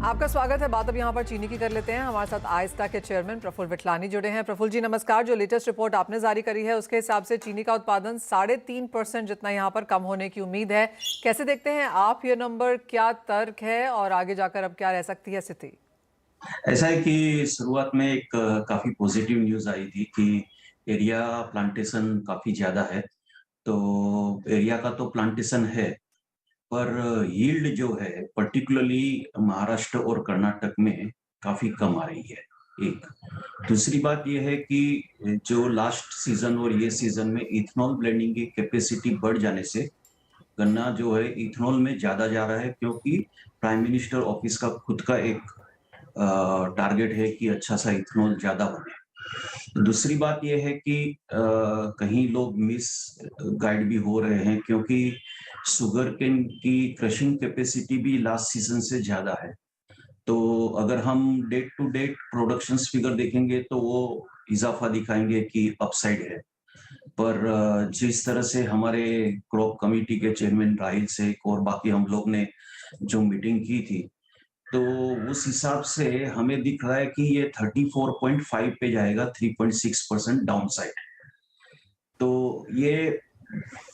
आपका स्वागत है। बात अब यहाँ पर चीनी की कर लेते हैं। हमारे साथ आइस्टा के चेयरमैन प्रफुल्ल विठलानी जुड़े हैं। प्रफुल्ल जी नमस्कार। जो लेटेस्ट रिपोर्ट आपने जारी करी है उसके हिसाब से चीनी का उत्पादन 3.5% जितना यहाँ पर कम होने की उम्मीद है। कैसे देखते हैं आप ये नंबर, क्या तर्क है और आगे जाकर अब क्या रह सकती है स्थिति? ऐसा है कि शुरुआत में एक काफी पॉजिटिव न्यूज आई थी कि एरिया प्लांटेशन काफी ज्यादा है। तो एरिया का तो प्लांटेशन है, पर यील्ड जो है पर्टिकुलरली महाराष्ट्र और कर्नाटक में काफी कम आ रही है। एक दूसरी बात यह है कि जो लास्ट सीजन और ये सीजन में इथेनॉल ब्लेंडिंग की कैपेसिटी बढ़ जाने से गन्ना जो है इथेनॉल में ज्यादा जा रहा है, क्योंकि प्राइम मिनिस्टर ऑफिस का खुद का एक टारगेट है कि अच्छा सा इथेनॉल ज्यादा बने। दूसरी बात यह है कि कहीं लोग मिस गाइड भी हो रहे हैं, क्योंकि शुगर केन की क्रशिंग कैपेसिटी भी लास्ट सीजन से ज्यादा है। तो अगर हम date to date production figure देखेंगे तो वो इजाफा दिखाएंगे कि अपसाइड है। पर जिस तरह से हमारे क्रॉप कमेटी के चेयरमैन राहिल शेख और बाकी हम लोग ने जो मीटिंग की थी, तो उस हिसाब से हमें दिख रहा है कि ये 34.5 पे जाएगा, 3.6% डाउन साइड। तो ये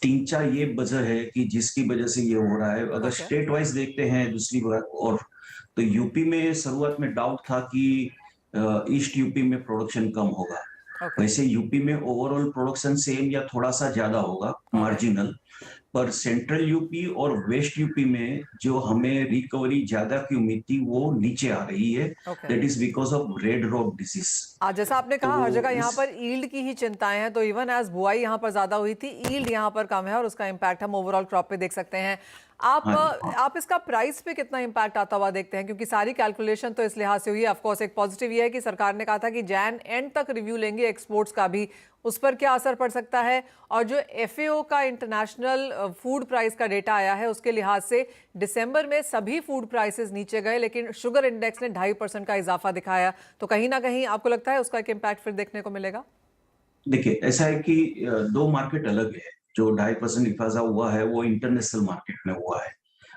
तीन चार ये वजह है कि जिसकी वजह से ये हो रहा है। अगर ओके। स्टेट वाइज देखते हैं दूसरी बात, और तो यूपी में शुरुआत में डाउट था कि ईस्ट यूपी में प्रोडक्शन कम होगा। ओके। वैसे यूपी में ओवरऑल प्रोडक्शन सेम या थोड़ा सा ज्यादा होगा, ऑलराइट। मार्जिनल। पर सेंट्रल यूपी और वेस्ट यूपी में जो हमें रिकवरी ज्यादा की उम्मीद थी वो नीचे आ रही है। Okay. That is because of red rock disease. जैसा आपने तो कहा हर जगह यहाँ उस पर ईल्ड की ही चिंताएं हैं, तो इवन एज बुआई यहाँ पर ज्यादा हुई थी, ईल्ड यहाँ पर कम है और उसका इम्पैक्ट हम ओवरऑल क्रॉप पे देख सकते हैं। हाँ जी, आप इसका प्राइस पे कितना इम्पैक्ट आता हुआ देखते हैं? क्योंकि सारी कैलकुलेशन तो इस लिहाज से हुई है। ऑफ कोर्स एक पॉजिटिव ये है कि सरकार ने कहा था कि जैन एंड तक रिव्यू लेंगे एक्सपोर्ट्स का भी, उस पर क्या असर पड़ सकता है? और जो एफएओ का इंटरनेशनल फूड प्राइस का डेटा आया है उसके लिहाज से दिसंबर में सभी फूड प्राइसेस नीचे गए, लेकिन शुगर इंडेक्स ने 2.5% का इजाफा दिखाया। तो कहीं ना कहीं आपको लगता है उसका एक इम्पैक्ट फिर देखने को मिलेगा? देखिए ऐसा है कि दो मार्केट अलग है। जो 2.5% इफाजा हुआ है वो इंटरनेशनल मार्केट में हुआ है।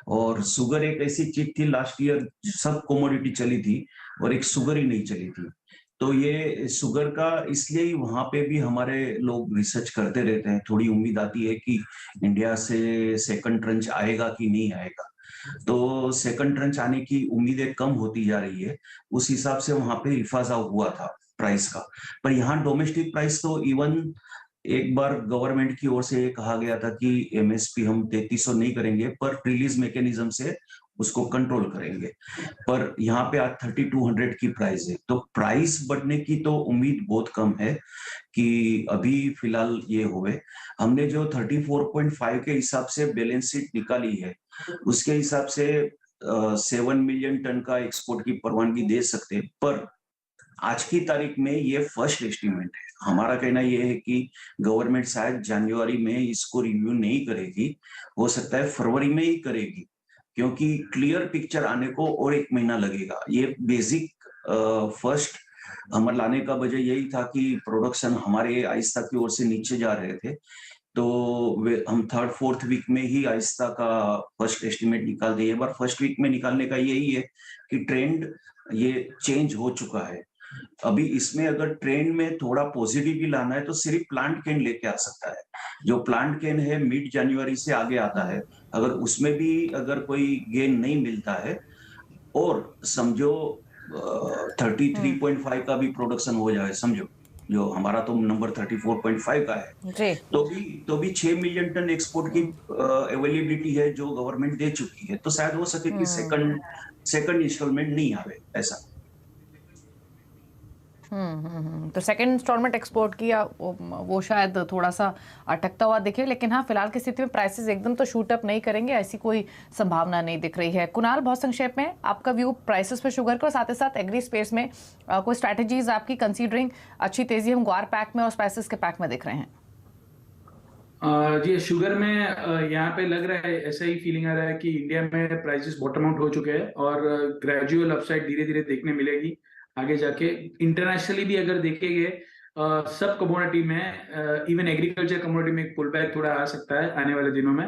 और शुगर एक ऐसी चीज थी, लास्ट ईयर सब कोमोडिटी चली थी और एक शुगर ही नहीं चली थी। तो ये शुगर का इसलिए ही वहां पे भी हमारे लोग रिसर्च करते रहते हैं। थोड़ी उम्मीद आती है कि इंडिया से सेकंड ट्रंच आएगा कि नहीं आएगा। तो सेकंड ट्रंच आने की उम्मीदें कम होती जा रही है। उस हिसाब से वहां पे इफाजा हुआ था प्राइस का। पर यहाँ डोमेस्टिक प्राइस तो इवन एक बार गवर्नमेंट की ओर से ये कहा गया था कि एमएसपी हम 3300 नहीं करेंगे, पर रिलीज मैकेनिज्म से उसको कंट्रोल करेंगे। पर यहाँ पे आज 3200 की प्राइस है, तो प्राइस बढ़ने की तो उम्मीद बहुत कम है कि अभी फिलहाल ये होवे। हमने जो 34.5 के हिसाब से बैलेंस शीट निकाली है, उसके हिसाब से 7 मिलियन टन का एक्सपोर्ट की परवानगी दे सकते हैं। पर आज की तारीख में ये फर्स्ट एस्टिमेट है। हमारा कहना ये है कि गवर्नमेंट शायद जनवरी में इसको रिव्यू नहीं करेगी, हो सकता है फरवरी में ही करेगी, क्योंकि क्लियर पिक्चर आने को और एक महीना लगेगा। ये बेसिक फर्स्ट हमारे लाने का वजह यही था कि प्रोडक्शन हमारे आहिस्ता की ओर से नीचे जा रहे थे। तो हम थर्ड फोर्थ वीक में ही आहिस्ता का फर्स्ट एस्टिमेट निकाल दिए। बार फर्स्ट वीक में निकालने का यही है कि ट्रेंड ये चेंज हो चुका है। अभी इसमें अगर ट्रेंड में थोड़ा पॉजिटिव भी लाना है तो सिर्फ प्लांट केन लेके आ सकता है। जो प्लांट केन है मिड जनवरी से आगे आता है। अगर उसमें भी अगर कोई गेन नहीं मिलता है, और समझो 33.5 का भी प्रोडक्शन हो जाए, समझो जो हमारा तो नंबर 34.5 का है, जी। तो भी 6 मिलियन टन एक्सपोर्ट की अवेलेबिलिटी है जो गवर्नमेंट दे चुकी है। तो शायद हो सके कि सेकंड सेकंड इंस्टॉलमेंट नहीं आवे ऐसा। तो सेकंड इंस्टॉलमेंट एक्सपोर्ट की वो शायद थोड़ा सा अटकता हुआ दिखे, लेकिन हाँ फिलहाल की स्थिति में प्राइसेस एकदम तो शूट अप नहीं करेंगे, ऐसी कोई संभावना नहीं दिख रही है। कुणाल, बहुत संक्षेप में आपका व्यू प्राइसेस पे शुगर का, और साथ ही साथ एग्री स्पेस में कोई स्ट्रैटेजीज आपकी, कंसीडरिंग अच्छी तेजी हम ग्वार पैक में और स्पाइसेस के पैक में देख रहे हैं? जी, शुगर में यहाँ पे लग रहा है, ऐसा ही फीलिंग आ रहा है कि इंडिया में प्राइसेस बॉटम आउट हो चुके हैं और ग्रेजुअल अपसाइड धीरे धीरे देखने मिलेगी आगे जाके। इंटरनेशनली भी अगर देखेंगे सब कमोडिटी में, इवन एग्रीकल्चर कमोडिटी में एक पुल बैक थोड़ा आ सकता है आने वाले दिनों में।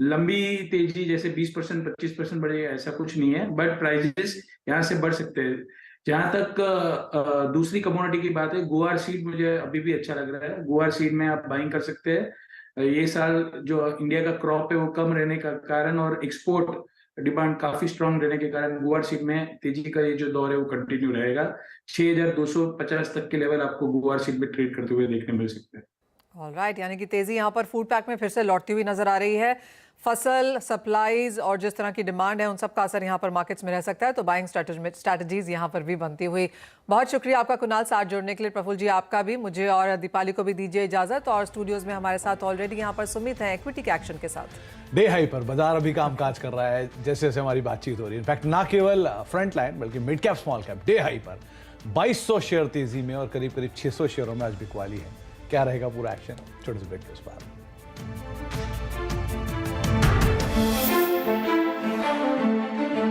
लंबी तेजी जैसे 20% 25% बढ़ेगा ऐसा कुछ नहीं है, बट प्राइजेस यहाँ से बढ़ सकते हैं। जहां तक दूसरी कमोडिटी की बात है, गुआर सीड मुझे अभी भी अच्छा लग रहा है। गुआर सीड में आप बाइंग कर सकते हैं। ये साल जो इंडिया का क्रॉप है वो कम रहने का कारण और एक्सपोर्ट डिमांड काफी स्ट्रांग रहने के कारण गुआर सीड में तेजी का ये जो दौर है वो कंटिन्यू रहेगा। 6250 तक के लेवल आपको गुआर सीड में ट्रेड करते हुए देखने मिल सकते हैं। ऑलराइट, यानी कि तेजी यहाँ पर फूड पैक में फिर से लौटती हुई नजर आ रही है। फसल, सप्लाईज और जिस तरह की डिमांड है उन सब का असर यहाँ पर मार्केट्स में रह सकता है, तो बाइंग स्ट्रैटेजीज यहाँ पर भी बनती हुई। बहुत शुक्रिया आपका कुणाल, साथ जोड़ने के लिए। प्रफुल्ल जी आपका भी। मुझे और दीपाली को भी दीजिए इजाजत। और स्टूडियोज में हमारे साथ ऑलरेडी यहाँ पर सुमित है इक्विटी के एक्शन के साथ। डे हाई पर बाजार अभी कामकाज कर रहा है, जैसे जैसे हमारी बातचीत हो रही है। इनफैक्ट ना केवल फ्रंट लाइन बल्कि mid cap small cap day high पर 2200 शेयर तेजी में और करीब करीब 600 शेयरों में आज बिकवाली है। क्या रहेगा पूरा एक्शन, छोटे से ब्रेक के उस पार।